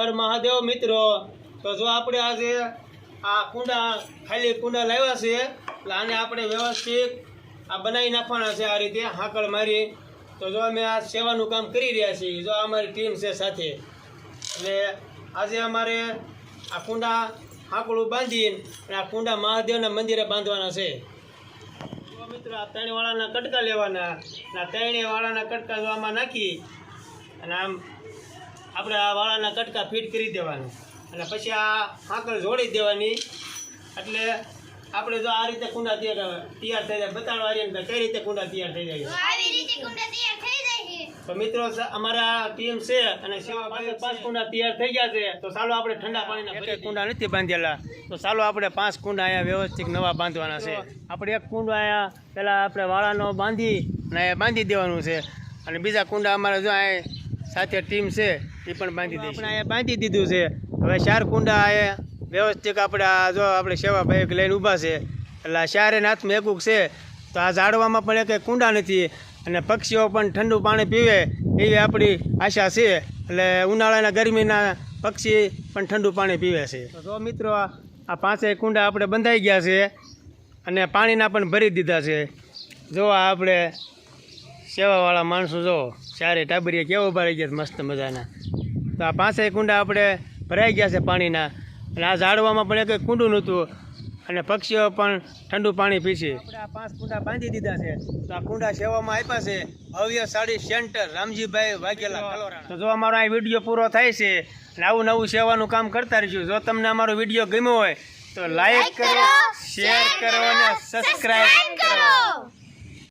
હર મહાદેવ મિત્રો। તો જો આપણે આજે આ કુંડા ખાલી કુંડા લાવ્યા છે એટલે આને આપણે વ્યવસ્થિત આ બનાવી નાખવાના છે આ રીતે હાંકળ મારી। તો જો અમે આ સેવાનું કામ કરી રહ્યા છીએ, જો અમારી ટીમ છે સાથે। એટલે આજે અમારે આ કુંડા હાંકળું બાંધીને અને આ કુંડા મહાદેવના મંદિરે બાંધવાના છે। જો મિત્રો આ ત્રણેયવાળાના કટકા લેવાના, આ ત્રણેયવાળાના કટકા જો આમાં નાખી અને આમ આપણે આ વાળાના કટકા ફિટ કરી દેવાના અને પછી આ હાંકળ જોડી દેવાની। એટલે આપણે જો આ રીતે કુંડા તૈયાર થઈ જાય બતાડવા આવીએ કઈ રીતે કુંડા તૈયાર થઈ જાય। તો મિત્રો અમારા ટીમ છે અને સેવા પાસે 5 કુંડા તૈયાર થઈ ગયા છે। તો ચાલો આપણે ઠંડા પાણીના એક કુંડા નથી બાંધેલા, તો ચાલો આપણે 5 કુંડા અહીંયા વ્યવસ્થિત નવા બાંધવાના છે। આપણે એક કુંડો અહીંયા પહેલાં આપણે વાળાનો બાંધી અને અહીંયા બાંધી દેવાનું છે અને બીજા કુંડા અમારે જો અહીંયા સાથે ટીમ છે એ પણ બાંધી દઈશું। આપણે અહીંયા બાંધી દીધું છે। હવે 4 કુંડા અહીંયા વ્યવસ્થિત આપણે જો આપણે સેવા બાઈક લઈને ઊભા છે એટલે આ 4 હાથમાં એકુક છે। તો આ ઝાડવામાં પણ એક કુંડા નથી અને પક્ષીઓ પણ ઠંડુ પાણી પીવે એવી આપણી આશા છે। એટલે ઉનાળાના ગરમીના પક્ષી પણ ઠંડુ પાણી પીવે છે। તો જો મિત્રો આ 5 કુંડા આપણે બંધાઈ ગયા છે અને પાણીના પણ ભરી દીધા છે। જો આપણે સેવાવાળા માણસો જો 4 ટાબરિયા કેવા ઉભા રહી ગયા મસ્ત મજાના। તો આ 5 કુંડા આપણે ભરાઈ ગયા છે પાણીના અને આ ઝાડવામાં પણ એક કુંડું નહોતું અને પક્ષીઓ પણ ઠંડુ પાણી પીશે। આપણે આ 5 કુંડા બાંધી દીધા છે। તો આ કુંડા સેવામાં આપ્યા છે ભવ્ય સાડી સેન્ટર રામજીભાઈ વાઘેલા કલોરાણા। તો જો અમારો આ વિડીયો પૂરો થાય છે અને આવું નવું સેવાનું કામ કરતા રહીશું। જો તમને અમારો વિડીયો ગમ્યો હોય તો લાઈક કરો, શેર કરો અને સબસ્ક્રાઈબ કરો।